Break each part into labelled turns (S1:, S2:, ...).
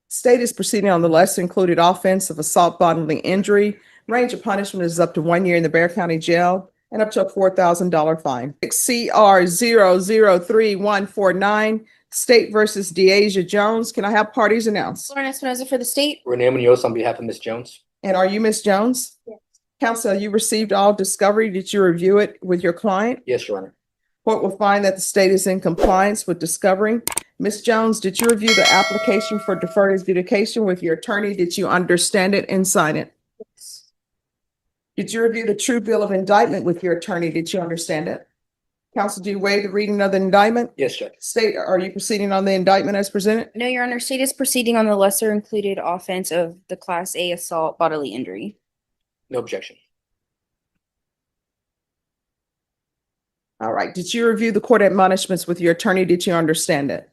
S1: State is proceeding on the lesser included offense of assault bodily injury. Range of punishment is up to 1 year in the Bear County Jail and up to a $4,000 fine. CR 003-149, State versus Deasia Jones. Can I have parties announced?
S2: Lauren Espinoza for the state.
S3: Renee Munoz on behalf of Ms. Jones.
S1: And are you Ms. Jones?
S2: Yes.
S1: Counsel, you received all discovery. Did you review it with your client?
S3: Yes, Your Honor.
S1: Court will find that the state is in compliance with discovery. Ms. Jones, did you review the application for deferred adjudication with your attorney? Did you understand it and sign it?
S2: Yes.
S1: Did you review the true bill of indictment with your attorney? Did you understand it? Counsel, do you waive the reading of the indictment?
S3: Yes, Judge.
S1: State, are you proceeding on the indictment as presented?
S2: No, Your Honor, state is proceeding on the lesser included offense of the Class A assault bodily injury.
S3: No objection.
S1: All right. Did you review the court admonishments with your attorney? Did you understand it?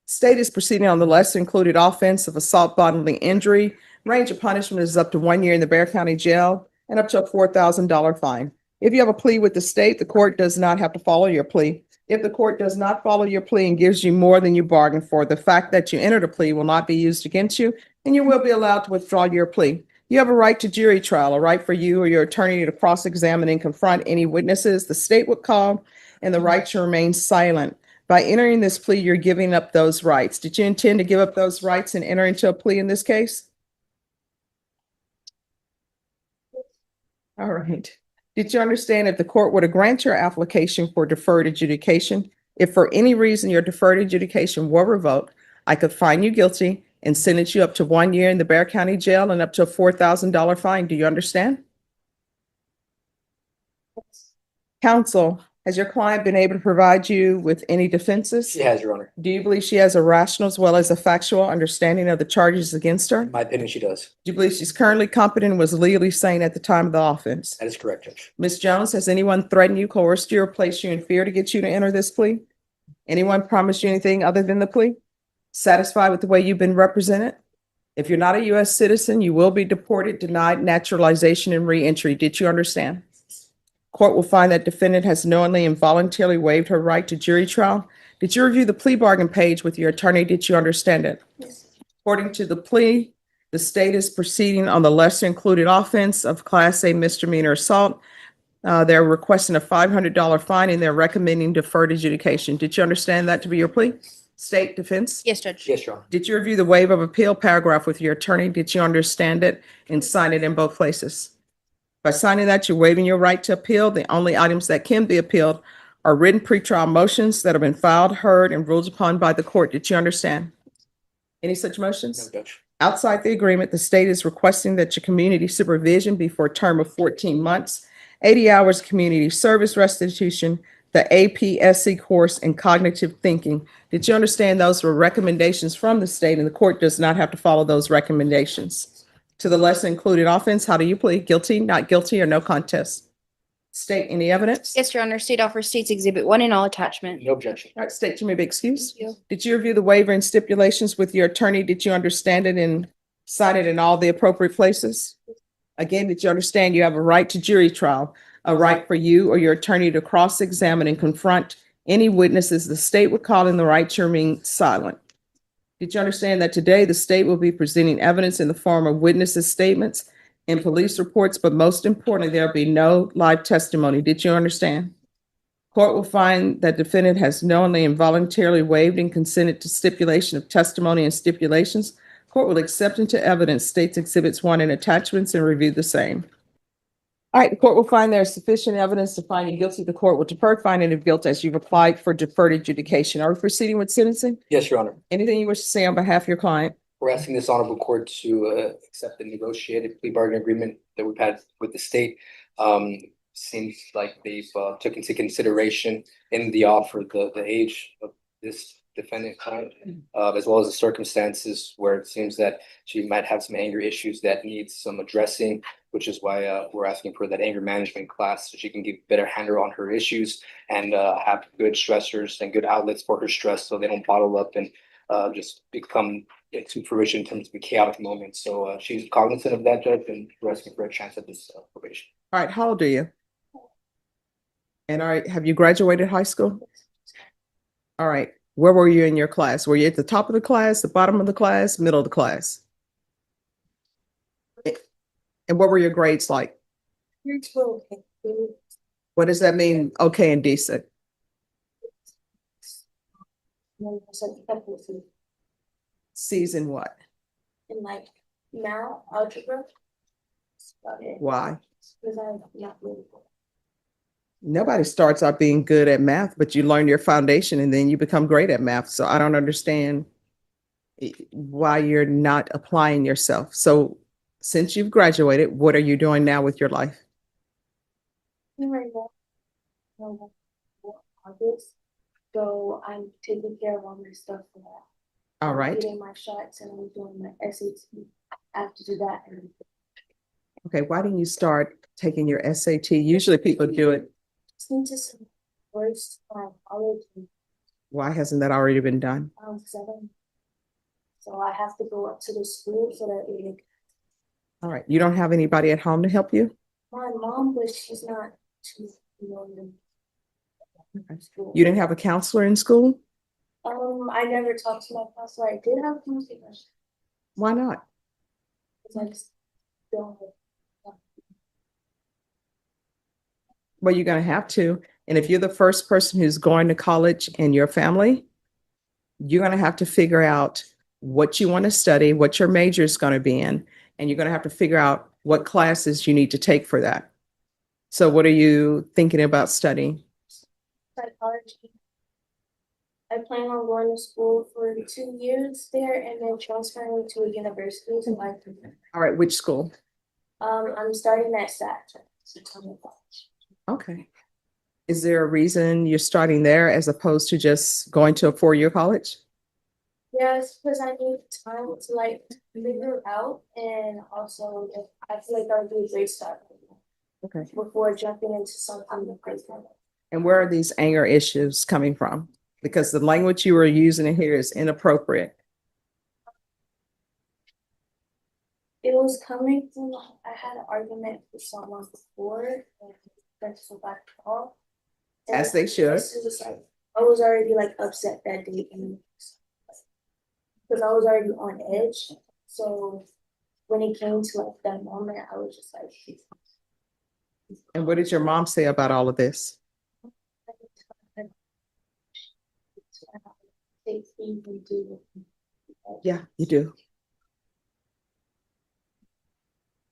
S1: State is proceeding on the lesser included offense of assault bodily injury. Range of punishment is up to 1 year in the Bear County Jail and up to a $4,000 fine. If you have a plea with the state, the court does not have to follow your plea. If the court does not follow your plea and gives you more than you bargained for, the fact that you entered a plea will not be used against you, and you will be allowed to withdraw your plea. You have a right to jury trial, a right for you or your attorney to cross-examine and confront any witnesses the state would call, and the right to remain silent. By entering this plea, you're giving up those rights. Did you intend to give up those rights and enter into a plea in this case? All right. Did you understand if the court were to grant your application for deferred adjudication, if for any reason your deferred adjudication were revoked, I could find you guilty and sentence you up to 1 year in the Bear County Jail and up to a $4,000 fine? Do you understand? Counsel, has your client been able to provide you with any defenses?
S3: She has, Your Honor.
S1: Do you believe she has a rational as well as a factual understanding of the charges against her?
S3: In my opinion, she does.
S1: Do you believe she's currently competent and was legally sane at the time of the offense?
S3: That is correct, Judge.
S1: Ms. Jones, has anyone threatened you, coerced you, or placed you in fear to get you to enter this plea? Anyone promised you anything other than the plea? Satisfied with the way you've been represented? If you're not a U.S. citizen, you will be deported, denied naturalization, and reentry. Did you understand? Court will find that defendant has knowingly and voluntarily waived her right to jury trial. Did you review the plea bargain page with your attorney? Did you understand it?
S2: Yes.
S1: According to the plea, the state is proceeding on the lesser included offense of Class A misdemeanor assault. They're requesting a $500 fine and they're recommending deferred adjudication. Did you understand that to be your plea? State defense?
S2: Yes, Judge.
S3: Yes, Your Honor.
S1: Did you review the waiver of appeal paragraph with your attorney? Did you understand it and sign it in both places? By signing that, you're waiving your right to appeal. The only items that can be appealed are written pretrial motions that have been filed, heard, and ruled upon by the court. Did you understand? Any such motions?
S3: No, Judge.
S1: Outside the agreement, the state is requesting that your community supervision be for a term of 14 months, 80 hours community service restitution, the APSC course, and cognitive thinking. Did you understand those were recommendations from the state and the court does not have to follow those recommendations? To the lesser included offense, how do you plead? Guilty, not guilty, or no contest? State, any evidence?
S2: Yes, Your Honor, state offers State's Exhibit 1 in all attachment.
S3: No objection.
S1: All right, state, you may be excused.
S2: Thank you.
S1: Did you review the waiver and stipulations with your attorney? Did you understand it and sign it in all the appropriate places? Again, did you understand you have a right to jury trial, a right for you or your attorney to cross-examine and confront any witnesses the state would call in, the right to remain silent? Did you understand that today the state will be presenting evidence in the form of witnesses' statements and police reports, but most importantly, there'll be no live testimony? Did you understand? Court will find that defendant has knowingly and voluntarily waived and consented to stipulation of testimony and stipulations. Court will accept into evidence State's Exhibits 1 and attachments and review the same. All right, the court will find there is sufficient evidence to find you guilty. The court will defer finding of guilt as you've applied for deferred adjudication. Are we proceeding with sentencing?
S3: Yes, Your Honor.
S1: Anything you wish to say on behalf of your client?
S3: We're asking this honorable court to accept the negotiated plea bargain agreement that we've had with the state. Seems like they've took into consideration in the offer the age of this defendant client, as well as the circumstances where it seems that she might have some anger issues that needs some addressing, which is why we're asking for that anger management class so she can get better handle on her issues and have good stressors and good outlets for her stress so they don't bottle up and just become to fruition in terms of a chaotic moment. So she's cognizant of that, Judge, and we're asking for a chance at this probation.
S1: All right, how old are you? And all right, have you graduated high school? All right, Where were you in your class? Were you at the top of the class, the bottom of the class, middle of the class? And what were your grades like? What does that mean? Okay and decent. C's in what?
S4: In like math, algebra. That's about it.
S1: Why?
S4: Because I'm not really good.
S1: Nobody starts out being good at math, but you learn your foundation and then you become great at math. So I don't understand why you're not applying yourself. So since you've graduated, what are you doing now with your life?
S4: Right now, August, so I'm taking care of all my stuff for that.
S1: All
S4: I'm
S1: right.
S4: getting my shots and I'm doing my SAT. I have to do that.
S1: Okay. Why didn't you start taking your SAT? Usually people do it.
S4: Into some words from college and
S1: Why hasn't that already been done?
S4: 7. So I have to go up to the school so that we can.
S1: All right. You don't have anybody at home to help you?
S4: My mom, but she's not too in school.
S1: You didn't have a counselor in school?
S4: I never talked to my counselor. I did have counseling
S1: Why not?
S4: because I just don't.
S1: Well, you're going to have to. And if you're the first person who's going to college in your family, you're going to have to figure out what you want to study, what your major is going to be in, and you're going to have to figure out what classes you need to take for that. So what are you thinking about studying?
S4: Psychology. I plan on going to school for 2 years there and then transferring to a university to like.
S1: All right, which school?
S4: I'm starting at SAT.
S1: Okay. Is there a reason you're starting there as opposed to just going to a 4-year college?
S4: Yes, because I need time to like figure it out and also I feel like I'll do a great start
S1: Okay.
S4: before jumping into something crazy.
S1: And where are these anger issues coming from? Because the language you were using in here is inappropriate.
S4: It was coming from, I had an argument with someone before and that's so back off.
S1: As they should.
S4: This is like, I was already like upset that day and because I was already on edge. So when it came to like that moment, I was just like.
S1: And what did your mom say about all of this? Yeah, you do.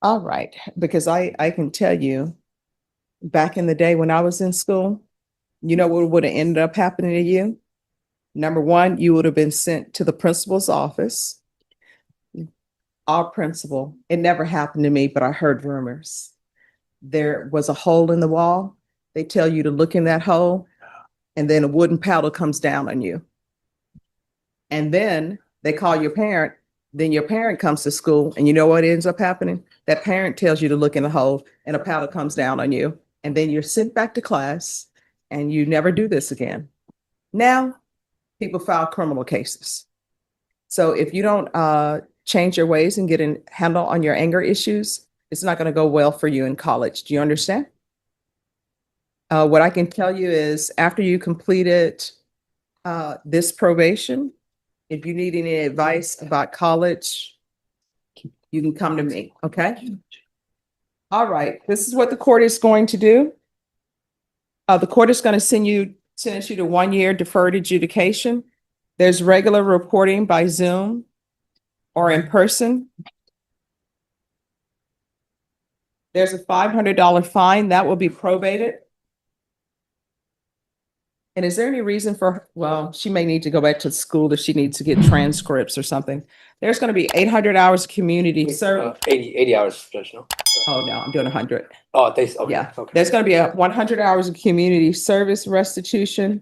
S1: All right, because I can tell you, back in the day when I was in school, you know what would have ended up happening to you? Number one, you would have been sent to the principal's office. Our principal, it never happened to me, but I heard rumors. There was a hole in the wall. They tell you to look in that hole, and then a wooden paddle comes down on you. And then they call your parent. Then your parent comes to school, and you know what ends up happening? That parent tells you to look in the hole, and a paddle comes down on you. And then you're sent back to class, and you never do this again. Now, people file criminal cases. So if you don't change your ways and get a handle on your anger issues, it's not going to go well for you in college. Do you understand? What I can tell you is after you completed this probation, if you need any advice about college, you can come to me, okay? All right, this is what the court is going to do. The court is going to sentence you to 1 year deferred adjudication. There's regular reporting by Zoom or in person. There's a $500 fine that will be probated. And is there any reason for, well, she may need to go back to school if she needs to get transcripts or something. There's going to be 800 hours of community service.
S3: 80 hours, Judge, no?
S1: Oh, no, I'm doing 100.
S3: Oh, they, okay.
S1: Yeah,
S3: Okay.
S1: there's going to be 100 hours of community service restitution.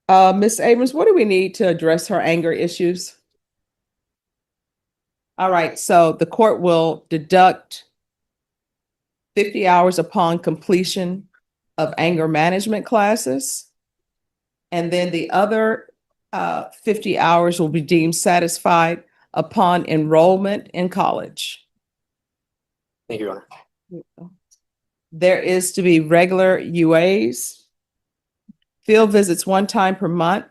S1: Ms. Abrams, what do we need to address her anger issues? All right, so the court will deduct 50 hours upon completion of anger management classes. And then the other 50 hours will be deemed satisfied upon enrollment in college.
S3: Thank you, Your Honor.
S1: There is to be regular UAs, field visits 1 time per month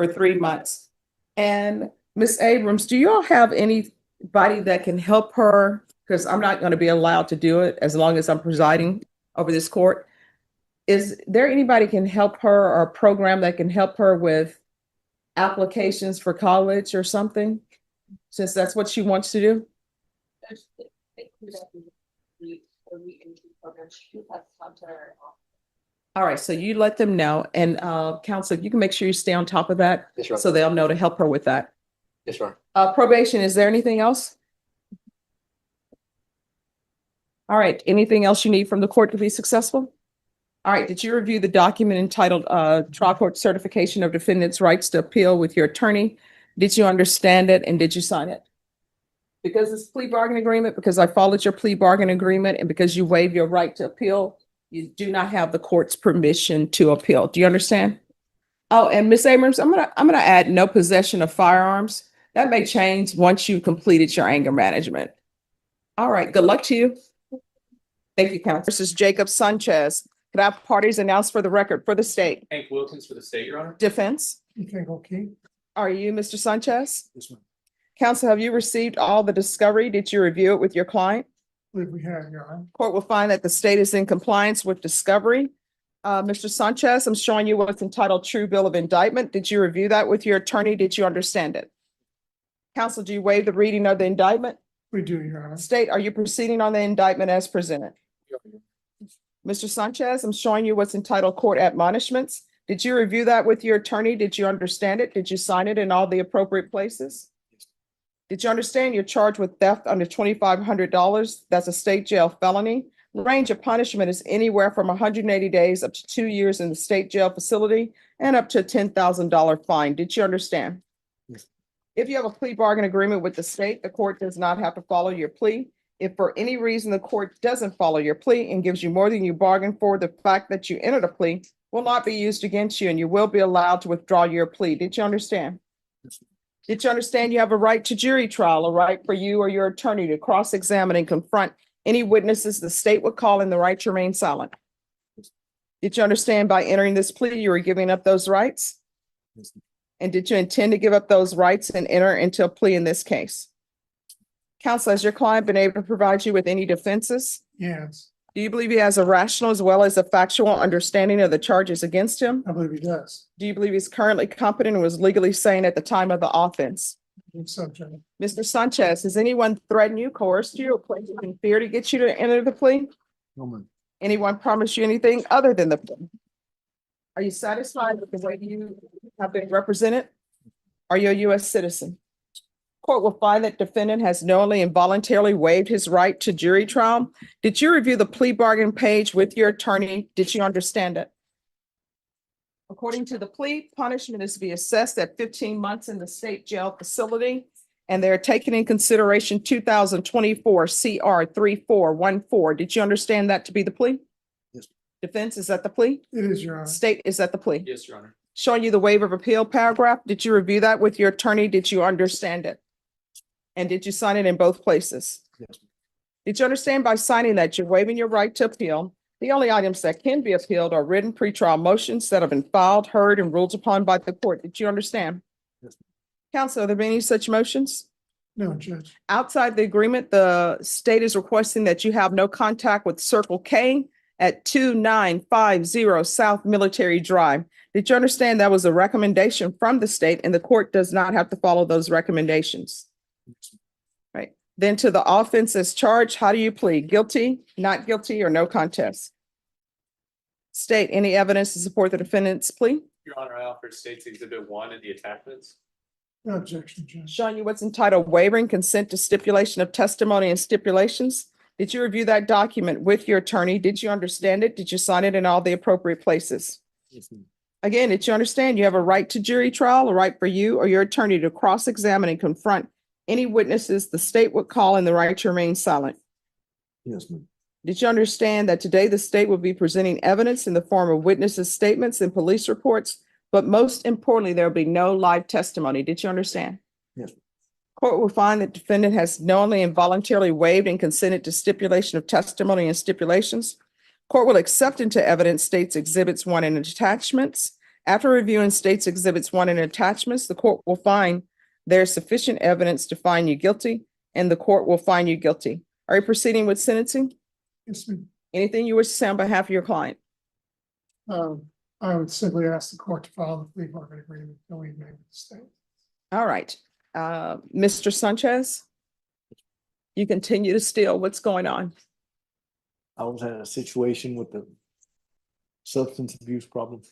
S1: for 3 months. And Ms. Abrams, do you all have anybody that can help her? Because I'm not going to be allowed to do it as long as I'm presiding over this court. Is there anybody can help her or a program that can help her with applications for college or something? Since that's what she wants to do? All right, so you let them know, and counsel, you can make sure you stay on top of that,
S3: Yes, Your Honor.
S1: so they'll know to help her with that.
S3: Yes, Your Honor.
S1: Probation, is there anything else? All right, anything else you need from the court to be successful? All right, did you review the document entitled Trial Court Certification of Defendant's Rights to Appeal with your attorney? Did you understand it and did you sign it? Because it's plea bargain agreement, because I followed your plea bargain agreement, and because you waived your right to appeal, you do not have the court's permission to appeal. Do you understand? Oh, and Ms. Abrams, I'm gonna add no possession of firearms. That may change once you've completed your anger management. All right, good luck to you. Thank you, counsel. This is Jacob Sanchez. Could I have parties announced for the record for the state?
S5: Hank Wilkins for the state, Your Honor.
S1: Defense,
S6: Okay.
S1: are you Mr. Sanchez?
S6: Yes, ma'am.
S1: Counsel, have you received all the discovery? Did you review it with your client?
S6: Believe we have, Your Honor.
S1: Court will find that the state is in compliance with discovery. Mr. Sanchez, I'm showing you what's entitled True Bill of Indictment. Did you review that with your attorney? Did you understand it? Counsel, do you waive the reading of the indictment?
S6: We do, Your Honor.
S1: State, are you proceeding on the indictment as presented? Mr. Sanchez, I'm showing you what's entitled Court Admonishments. Did you review that with your attorney? Did you understand it? Did you sign it in all the appropriate places? Did you understand you're charged with theft under $2,500? That's a state jail felony. The range of punishment is anywhere from 180 days up to 2 years in the state jail facility and up to a $10,000 fine. Did you understand?
S6: Yes.
S1: If you have a plea bargain agreement with the state, the court does not have to follow your plea. If for any reason the court doesn't follow your plea and gives you more than you bargained for, the fact that you entered a plea will not be used against you and you will be allowed to withdraw your plea. Did you understand?
S6: Yes, ma'am.
S1: Did you understand you have a right to jury trial, a right for you or your attorney to cross-examine and confront any witnesses the state would call in the right to remain silent? Did you understand by entering this plea, you were giving up those rights?
S6: Yes, ma'am.
S1: And did you intend to give up those rights and enter into a plea in this case? Counsel, has your client been able to provide you with any defenses?
S6: Yes,
S1: Do you believe he has a rational as well as a factual understanding of the charges against him?
S6: I believe he does.
S1: Do you believe he's currently competent and was legally sane at the time of the offense?
S6: I think so, Judge.
S1: Mr. Sanchez, has anyone threatened you, coerced you, or placed you in fear to get you to enter the plea?
S6: No, ma'am.
S1: Anyone promise you anything other than the plea? Are you satisfied with the way you have been represented? Are you a U.S. citizen? Court will find that defendant has knowingly and voluntarily waived his right to jury trial. Did you review the plea bargain page with your attorney? Did you understand it? According to the plea, punishment is to be assessed at 15 months in the state jail facility, and they're taking in consideration 2024 CR 3414. Did you understand that to be the plea?
S6: Yes.
S1: Defense, is that the plea?
S6: It is, Your Honor.
S1: State, is that the plea?
S5: Yes, Your Honor.
S1: Showing you the waiver of appeal paragraph. Did you review that with your attorney? Did you understand it? And did you sign it in both places?
S6: Yes, ma'am.
S1: Did you understand by signing that you're waiving your right to appeal? The only items that can be appealed are written pretrial motions that have been filed, heard, and ruled upon by the court. Did you understand?
S6: Yes,
S1: Counsel, are there any such motions?
S6: No, Judge.
S1: Outside the agreement, the state is requesting that you have no contact with Circle K at 2950 South Military Drive. Did you understand that was a recommendation from the state and the court does not have to follow those recommendations?
S6: Yes,
S1: Right. Then to the offense as charged, how do you plead? Guilty, not guilty, or no contest? State, any evidence to support the defendant's plea?
S5: Your Honor, I offer State's Exhibit 1 and the attachments.
S6: no objection, Judge.
S1: Showing you what's entitled waiving consent to stipulation of testimony and stipulations. Did you review that document with your attorney? Did you understand it? Did you sign it in all the appropriate places?
S6: Yes, ma'am.
S1: Again, did you understand you have a right to jury trial, a right for you or your attorney to cross-examine and confront any witnesses the state would call in the right to remain silent?
S6: Yes, ma'am.
S1: Did you understand that today the state will be presenting evidence in the form of witnesses' statements and police reports, but most importantly, there will be no live testimony? Did you understand?
S6: Yes, ma'am.
S1: Court will find that defendant has knowingly and voluntarily waived and consented to stipulation of testimony and stipulations. Court will accept into evidence states exhibits 1 and attachments. After reviewing state's exhibits 1 and attachments, the court will find there is sufficient evidence to find you guilty, and the court will find you guilty. Are you proceeding with sentencing?
S6: Yes, ma'am.
S1: Anything you wish to say on behalf of your client?
S6: I would simply ask the court to file the plea bargain agreement that we made with the state.
S1: All right, Mr. Sanchez? You continue to steal. What's going on?
S7: I was in a situation with the substance abuse problem.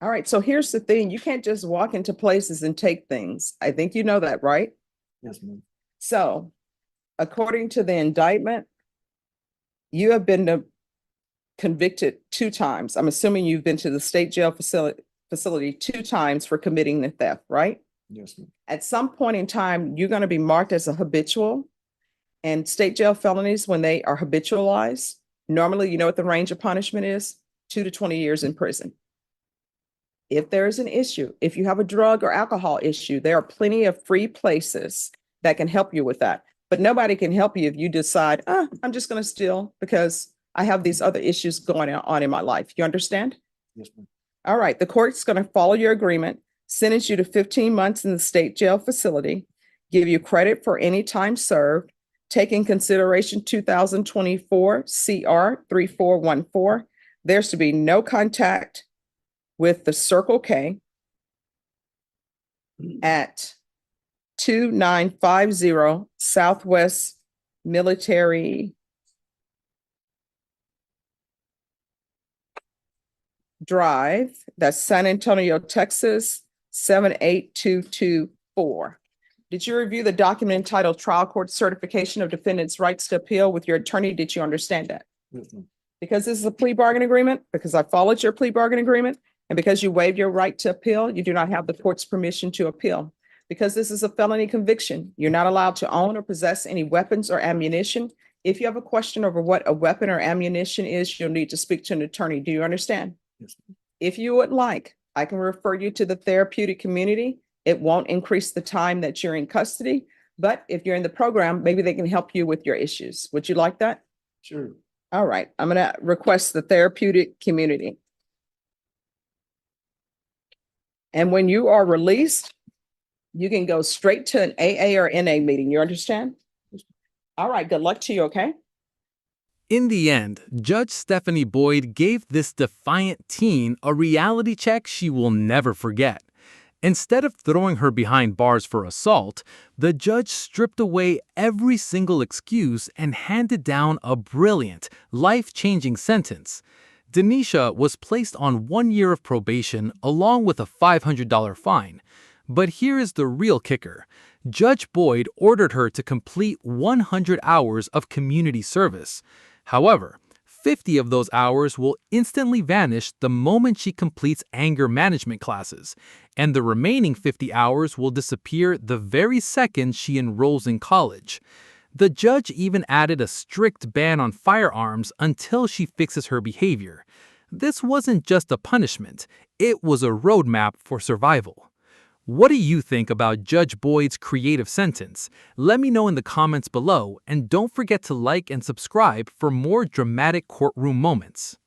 S1: All right, so here's the thing. You can't just walk into places and take things. I think you know that, right?
S7: Yes, ma'am.
S1: So, according to the indictment, you have been convicted 2 times. I'm assuming you've been to the state jail facility 2 times for committing the theft, right?
S7: Yes, ma'am.
S1: At some point in time, you're going to be marked as a habitual. And state jail felonies, when they are habitualized, normally, you know what the range of punishment is? 2 to 20 years in prison. If there is an issue, if you have a drug or alcohol issue, there are plenty of free places that can help you with that. But nobody can help you if you decide, I'm just going to steal because I have these other issues going on in my life. You understand?
S7: Yes, ma'am.
S1: All right. The court's going to follow your agreement, sentence you to 15 months in the state jail facility, give you credit for any time served, take in consideration 2024 CR 3414. There's to be no contact with the Circle K at 2950 Southwest Military Drive. That's San Antonio, Texas, 78224. Did you review the document entitled Trial Court Certification of Defendant's Rights to Appeal with your attorney? Did you understand that?
S7: Yes, ma'am.
S1: Because this is a plea bargain agreement, because I followed your plea bargain agreement, and because you waived your right to appeal, you do not have the court's permission to appeal. Because this is a felony conviction, you're not allowed to own or possess any weapons or ammunition. If you have a question over what a weapon or ammunition is, you'll need to speak to an attorney. Do you understand?
S7: Yes, ma'am.
S1: If you would like, I can refer you to the therapeutic community. It won't increase the time that you're in custody, but if you're in the program, maybe they can help you with your issues. Would you like that?
S7: Sure.
S1: All right, I'm going to request the therapeutic community. And when you are released, you can go straight to an AA or NA meeting. You understand? All right, good luck to you, okay?
S8: In the end, Judge Stephanie Boyd gave this defiant teen a reality check she will never forget. Instead of throwing her behind bars for assault, the judge stripped away every single excuse and handed down a brilliant, life-changing sentence. Denisha was placed on 1 year of probation along with a $500 fine. But here is the real kicker. Judge Boyd ordered her to complete 100 hours of community service. However, 50 of those hours will instantly vanish the moment she completes anger management classes, and the remaining 50 hours will disappear the very second she enrolls in college. The judge even added a strict ban on firearms until she fixes her behavior. This wasn't just a punishment, it was a roadmap for survival. What do you think about Judge Boyd's creative sentence? Let me know in the comments below, and don't forget to like and subscribe for more dramatic courtroom moments.